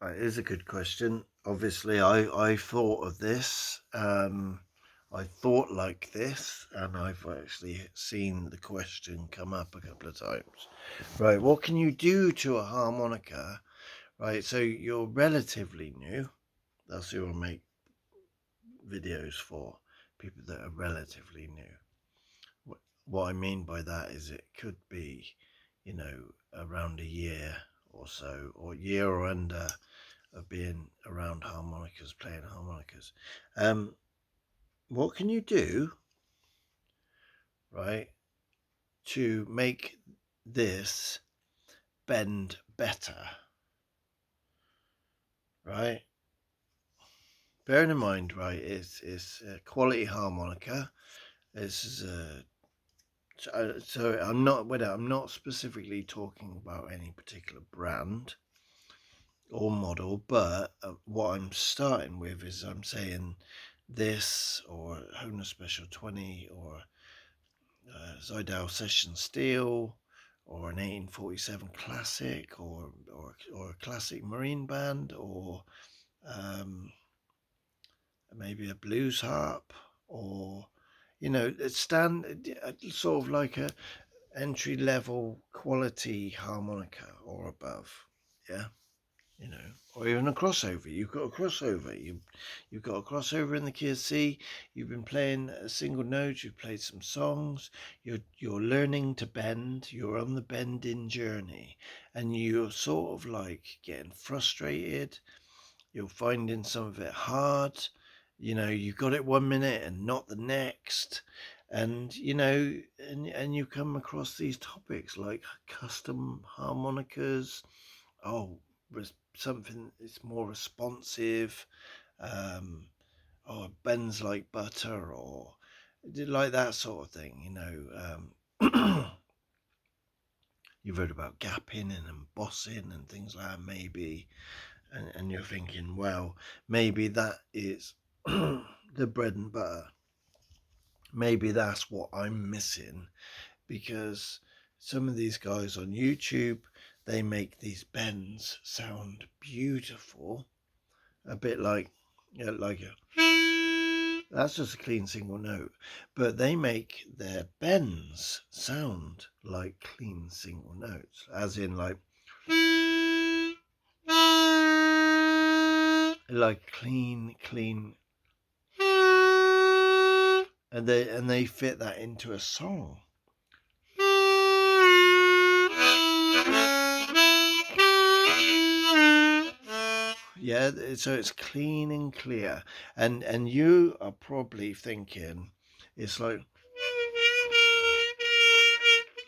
It is a good question. Obviously, I thought of this. I thought like this, and I've actually seen the question come up a couple of times. Right, what can you do to a harmonica? Right, so you're relatively new. That's who I make videos for, people that are relatively new. What I mean by that is it could be, around a year or so, or year or under of being around harmonicas, playing harmonicas. What can you do, right, to make this bend better, right? Bearing in mind, right, it's a quality harmonica. This is a so I'm not specifically talking about any particular brand or model, but what I'm starting with is I'm saying this or Hohner Special 20 or Zidal Session Steel or an 1847 Classic or a classic marine band or um, maybe a blues harp or it's sort of like a entry level quality harmonica or above, yeah, or even a crossover. You've got a crossover. You've got a crossover in the key of C. You've been playing a single note. You've played some songs. You're learning to bend. You're on the bending journey, and you're sort of like getting frustrated. You're finding some of it hard. You got it one minute and not the next, and and you come across these topics like custom harmonicas. Oh, something that's more responsive. Um, oh, it bends like butter, or like that sort of thing. You've heard about gapping and embossing and things like that, maybe, and you're thinking, well, maybe that is the bread and butter. Maybe that's what I'm missing because some of these guys on YouTube, they make these bends sound beautiful, a bit like, like a, that's just a clean single note, but they make their bends sound like clean single notes, as in like clean, and they fit that into a song. Yeah, so it's clean and clear, and you are probably thinking it's like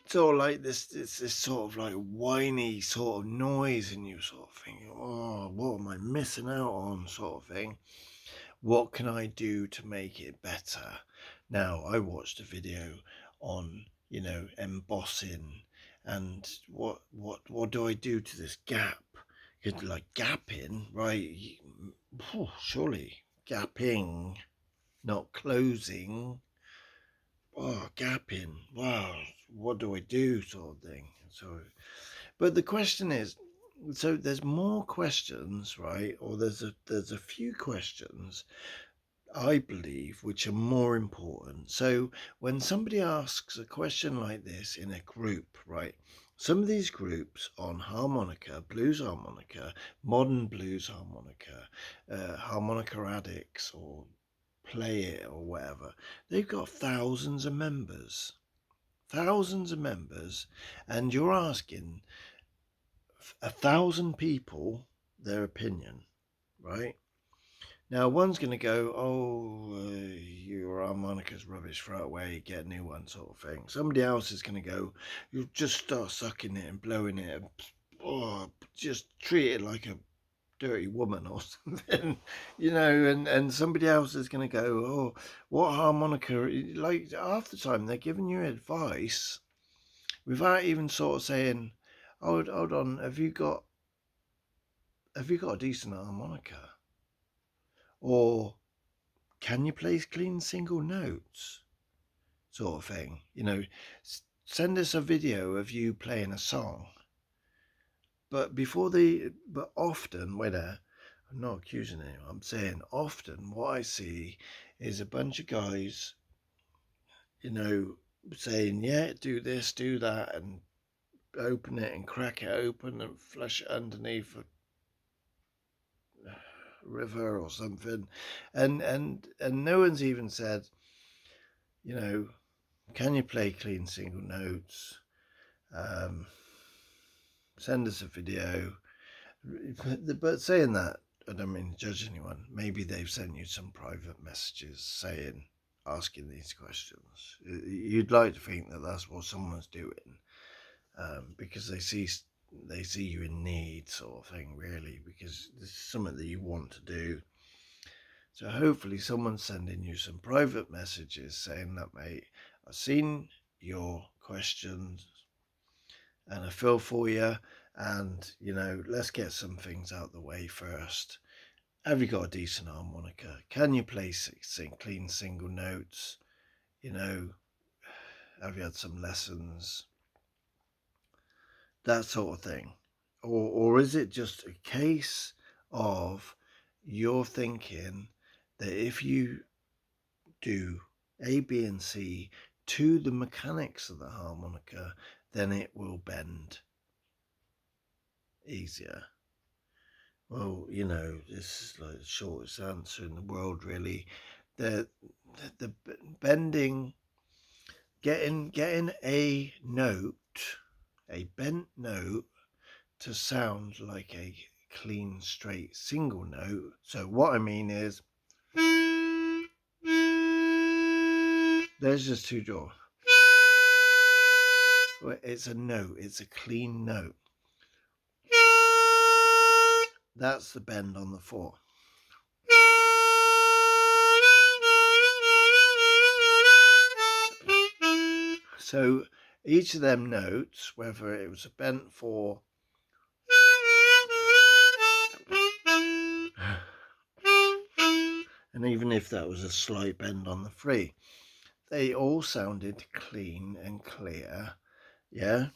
sort of like this sort of like whiny sort of noise, and you sort of thinking, oh, what am I missing out on, sort of thing. What can I do to make it better? Now, I watched a video on embossing, and what do I do to this gap? It's like gapping, right? Surely gapping, not closing. Oh, gapping. Wow, what do I do, sort of thing. So, but the question is, so there's more questions, right? Or there's a few questions I believe, which are more important. So when somebody asks a question like this in a group, right? Some of these groups on harmonica, blues harmonica, modern blues harmonica, harmonica addicts, or play it or whatever, they've got thousands of members, and you're asking 1,000 people their opinion, right? Now, one's going to go, oh, your harmonica's rubbish, throw it away, get a new one, sort of thing. Somebody else is going to go, you just start sucking it and blowing it, and, oh, just treat it like a dirty woman or something, and somebody else is going to go, oh, what harmonica, like half the time they're giving you advice without even sort of saying, oh, hold on, have you got a decent harmonica? Or can you play clean single notes, sort of thing? Send us a video of you playing a song, but often, whether I'm not accusing anyone, I'm saying often what I see is a bunch of guys, saying, yeah, do this, do that, and open it and crack it open and flush it underneath a river or something, and no one's even said, can you play clean single notes? Send us a video. But saying that, I don't mean to judge anyone. Maybe they've sent you some private messages asking these questions. You'd like to think that that's what someone's doing, because they see you in need, sort of thing, really, because this is something that you want to do. So hopefully someone's sending you some private messages saying that, mate, I've seen your questions and I feel for you, and let's get some things out the way first. Have you got a decent harmonica? Can you play clean single notes? Have you had some lessons? That sort of thing. Or is it just a case of you're thinking that if you do A, B, and C to the mechanics of the harmonica, then it will bend easier? Well, this is like the shortest answer in the world, really. The bending, getting a bent note, to sound like a clean, straight single note. So what I mean is, there's just two jaws. It's a note. It's a clean note. That's the bend on the 4. So each of them notes, whether it was a bent 4 and even if that was a slight bend on the 3, they all sounded clean and clear. Yeah.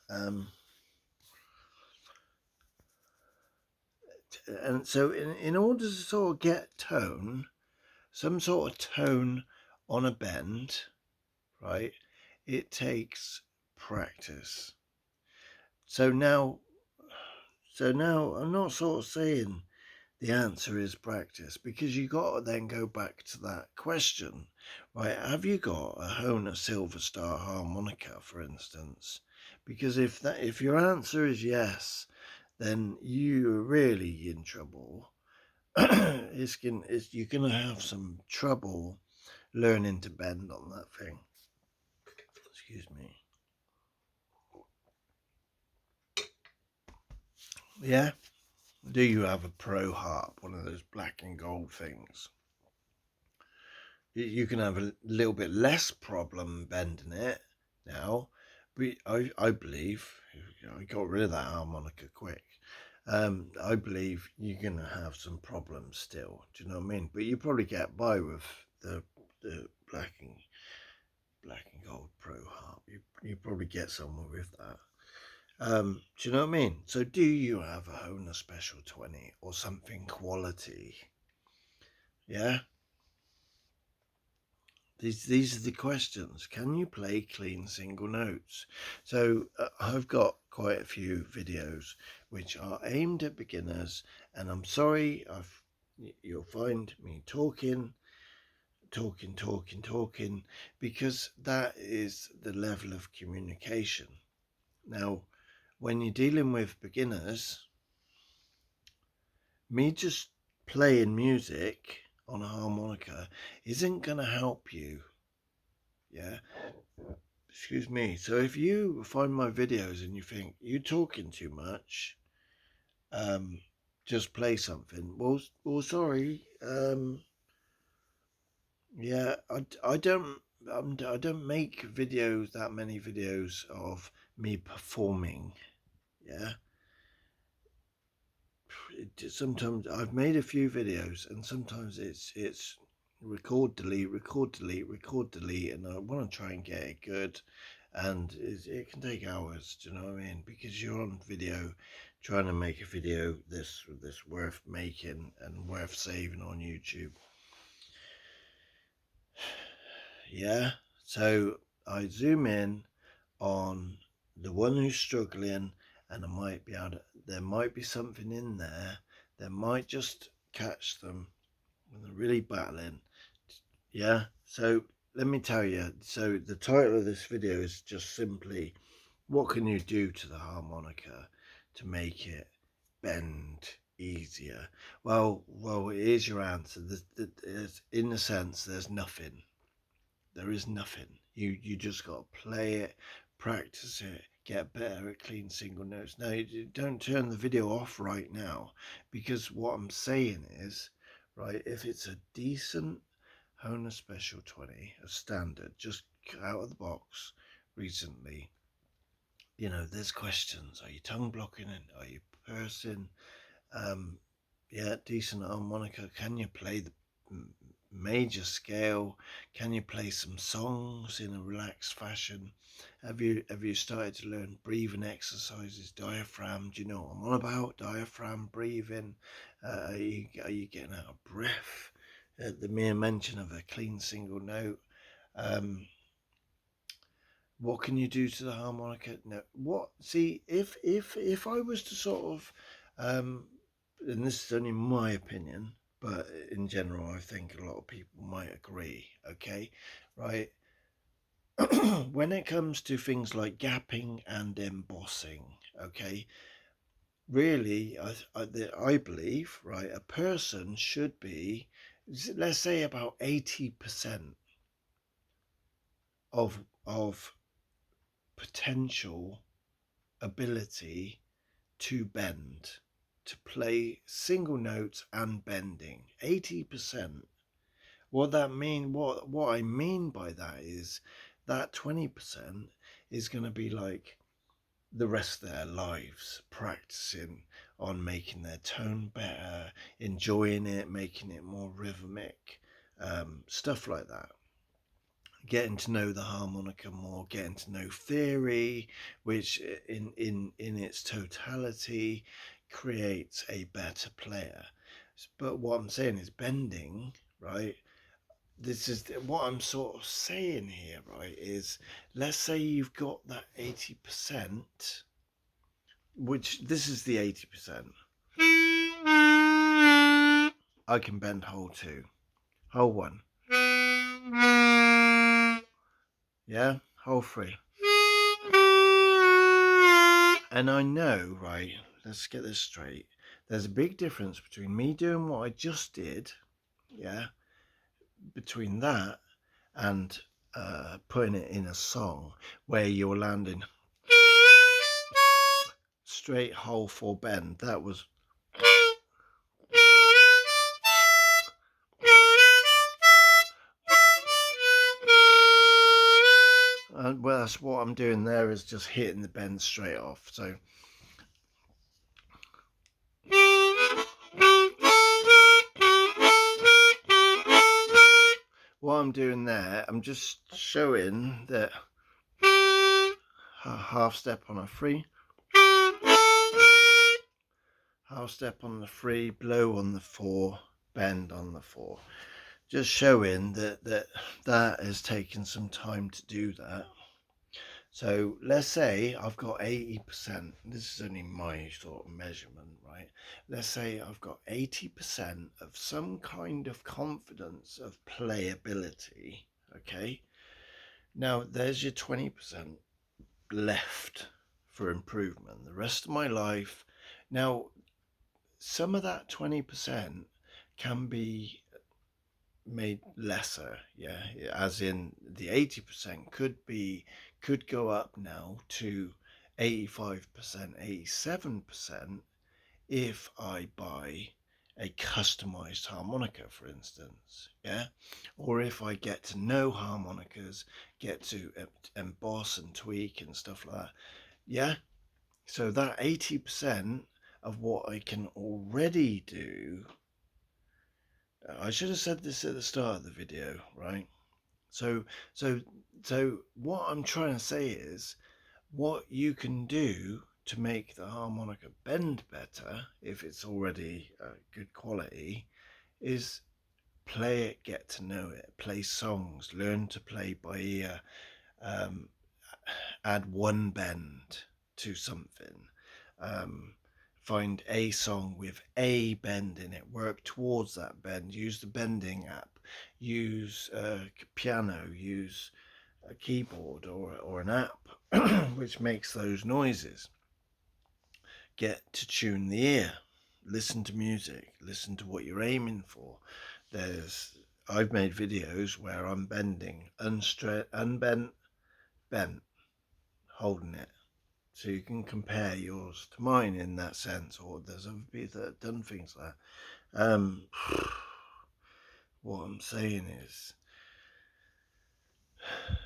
And so in order to sort of get tone, some sort of tone on a bend, right, it takes practice. So now I'm not sort of saying the answer is practice, because you got to then go back to that question, right? Have you got a Hohner Silver Star harmonica, for instance? Because if your answer is yes, then you're really in trouble. You're gonna have some trouble learning to bend on that thing. Excuse me. Yeah. Do you have a Pro Harp, one of those black and gold things? You can have a little bit less problem bending it now, but I believe, I got rid of that harmonica quick. I believe you're gonna have some problems still. Do you know what I mean? But you probably get by with the black and gold Pro Harp. You probably get somewhere with that. Do you know what I mean? So do you have a Hohner Special 20 or something quality? Yeah. These are the questions. Can you play clean single notes? So I've got quite a few videos which are aimed at beginners, and I'm sorry, you'll find me talking, because that is the level of communication. Now, when you're dealing with beginners, me just playing music on a harmonica isn't going to help you. Yeah. Excuse me. So if you find my videos and you think you're talking too much, just play something. Well, sorry. Yeah, I don't make that many videos of me performing. Yeah. Sometimes I've made a few videos, and sometimes it's record delete, and I want to try and get it good, and it can take hours. Do you know what I mean? Because you're on video, trying to make a video this worth making and worth saving on YouTube. Yeah. So I zoom in on the one who's struggling, and I might be able to, there might be something in there that might just catch them when they're really battling. Yeah. So let me tell you. So the title of this video is just simply, what can you do to the harmonica to make it bend easier? Well, here's your answer. In a sense, there's nothing. There is nothing. You just got to play it, practice it, get better at clean single notes. Now, don't turn the video off right now, because what I'm saying is, right, if it's a decent Hohner Special 20, a standard, just out of the box recently, there's questions. Are you tongue blocking it? Are you pursing? Yeah, decent harmonica. Can you play the major scale? Can you play some songs in a relaxed fashion? Have you started to learn breathing exercises, diaphragm? Do you know what I'm on about? Diaphragm breathing. Are you getting out of breath at the mere mention of a clean single note? What can you do to the harmonica? No. What? See, if I was to sort of, and this is only my opinion, but in general, I think a lot of people might agree. Okay, right. When it comes to things like gapping and embossing, okay, really, I believe, right, a person should be, let's say, about 80% of potential ability to bend, to play single notes and bending. 80%. What I mean by that is that 20% is going to be like the rest of their lives practicing on making their tone better, enjoying it, making it more rhythmic, stuff like that. Getting to know the harmonica more, getting to know theory, which in its totality creates a better player. But what I'm saying is bending, right? This is what I'm sort of saying here, right? Is, let's say you've got that 80%, which this is the 80%. I can bend hole 2, hole 1. Yeah, hole 3. And I know, right, let's get this straight. There's a big difference between me doing what I just did, yeah, between that and putting it in a song where you're landing straight hole 4 bend. That was. Well, that's what I'm doing there, is just hitting the bend straight off. So what I'm doing there, I'm just showing that half step on a 3, half step on the 3, blow on the 4, bend on the 4. Just showing that has taken some time to do that. So let's say I've got 80%. This is only my sort of measurement, right? Let's say I've got 80% of some kind of confidence of playability. Okay. Now there's your 20% left for improvement. The rest of my life. Now, some of that 20% can be made lesser, yeah, as in the 80% could go up now to 85%, 87% if I buy a customized harmonica, for instance, yeah, or if I get to know harmonicas, get to emboss and tweak and stuff like that, yeah. So that 80% of what I can already do, I should have said this at the start of the video, right? So So what I'm trying to say is, what you can do to make the harmonica bend better, if it's already good quality, is play it, get to know it, play songs, learn to play by ear, um, add one bend to something. Um, Find a song with a bend in it, work towards that bend, use the bending app, use a piano, use a keyboard or an app which makes those noises. Get to tune the ear, listen to music, listen to what you're aiming for. I've made videos where I'm bending unstraight, unbent, bent, holding it, so you can compare yours to mine in that sense. Or there's other people that have done things like that. What I'm saying is,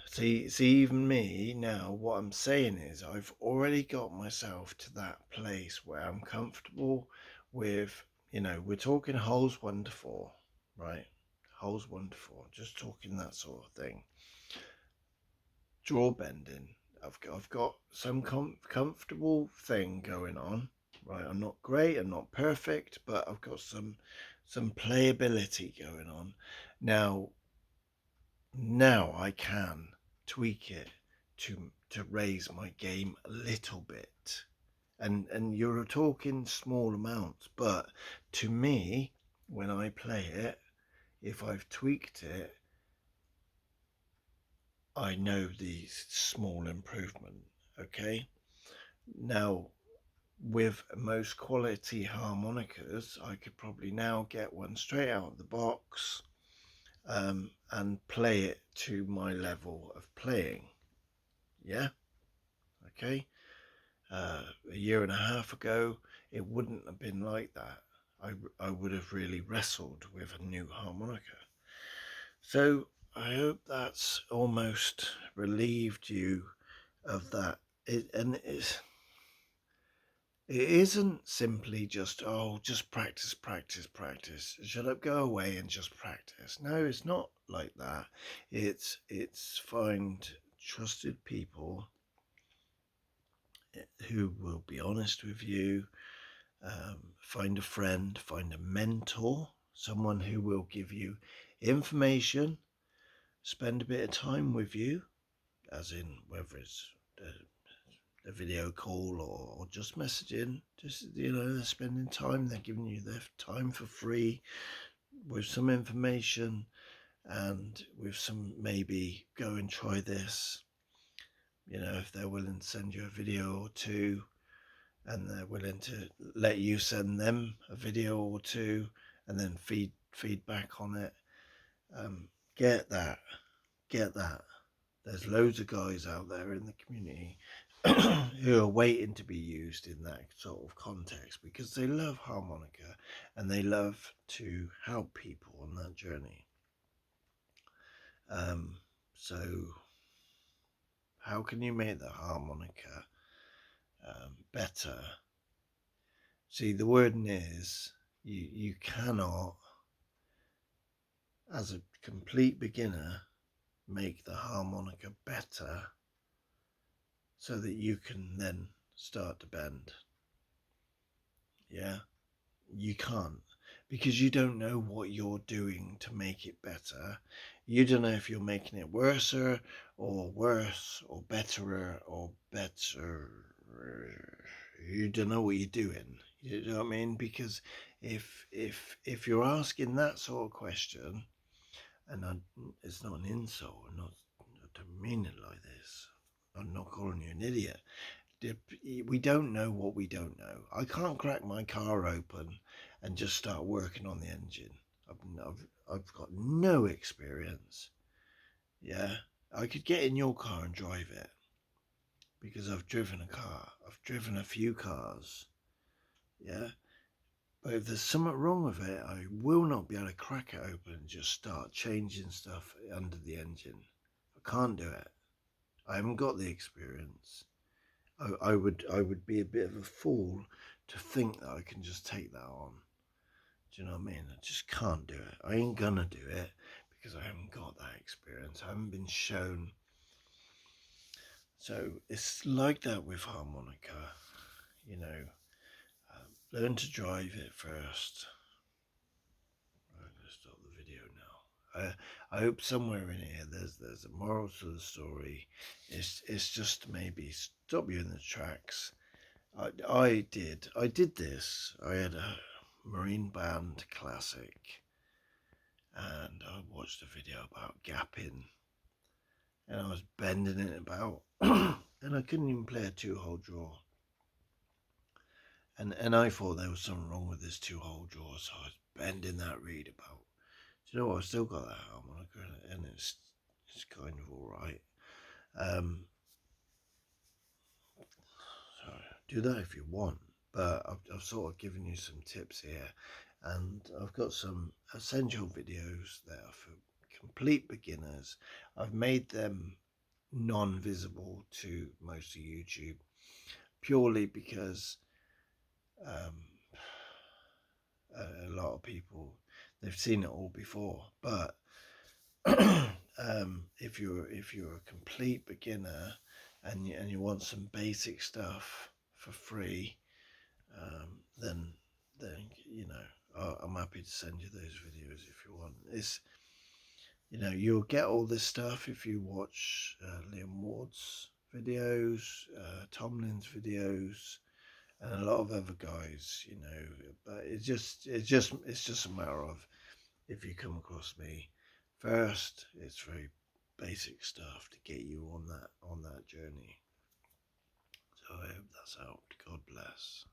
see, even me now, what I'm saying is I've already got myself to that place where I'm comfortable with, we're talking holes 1 to 4, right? Holes 1 to 4, just talking that sort of thing. Draw bending. I've got some comfortable thing going on, right? I'm not great, I'm not perfect, but I've got some playability going on. Now I can tweak it to raise my game a little bit. And you're talking small amounts, but to me, when I play it, if I've tweaked it, I know the small improvement. Okay. Now, with most quality harmonicas, I could probably now get one straight out of the box, and play it to my level of playing. Yeah. Okay. A year and a half ago, it wouldn't have been like that. I would have really wrestled with a new harmonica. So I hope that's almost relieved you of that. It isn't simply just, oh, just practice, practice, practice. Shut up, go away and just practice. No, it's not like that. It's find trusted people who will be honest with you. Find a friend, find a mentor, someone who will give you information, spend a bit of time with you, as in whether it's a video call or just messaging, just, they're spending time, they're giving you their time for free with some information and with some, maybe go and try this, if they're willing to send you a video or two, and they're willing to let you send them a video or two and then feedback on it. Get that. There's loads of guys out there in the community who are waiting to be used in that sort of context because they love harmonica and they love to help people on that journey. So how can you make the harmonica better? See, the word is, you cannot, as a complete beginner, make the harmonica better so that you can then start to bend. Yeah, you can't, because you don't know what you're doing to make it better. You don't know if you're making it worser or worse or better or better. You don't know what you're doing. You know what I mean? Because if you're asking that sort of question, and it's not an insult, I don't mean it like this. I'm not calling you an idiot. We don't know what we don't know. I can't crack my car open and just start working on the engine. I've got no experience. Yeah, I could get in your car and drive it because I've driven a car. I've driven a few cars. Yeah, but if there's something wrong with it, I will not be able to crack it open and just start changing stuff under the engine. I can't do it. I haven't got the experience. I would be a bit of a fool to think that I can just take that on. Do you know what I mean? I just can't do it. I ain't gonna do it because I haven't got that experience. I haven't been shown So it's like that with harmonica, you know. Learn to drive it first. I'm going to stop the video now. I hope somewhere in here there's a moral to the story. It's just maybe stop you in the tracks. I did this. I had a marine band classic, and I watched a video about gapping, and I was bending it about, and I couldn't even play a 2-hole draw. And I thought there was something wrong with this 2-hole draw, so I was bending that reed about. Do you know what? I've still got that harmonica, and it's kind of all right. So do that if you want, but I've sort of given you some tips here, and I've got some essential videos that are for complete beginners. I've made them non-visible to most of YouTube purely because a lot of people, they've seen it all before, but if you're a complete beginner and you want some basic stuff for free, then you know, I'm happy to send you those videos if you want. It's, you know, you'll get all this stuff if you watch Liam Ward's videos, Tomlin's videos, and a lot of other guys, you know. But it's just a matter of, if you come across me first, it's very basic stuff to get you on that journey. So I hope that's helped. God bless.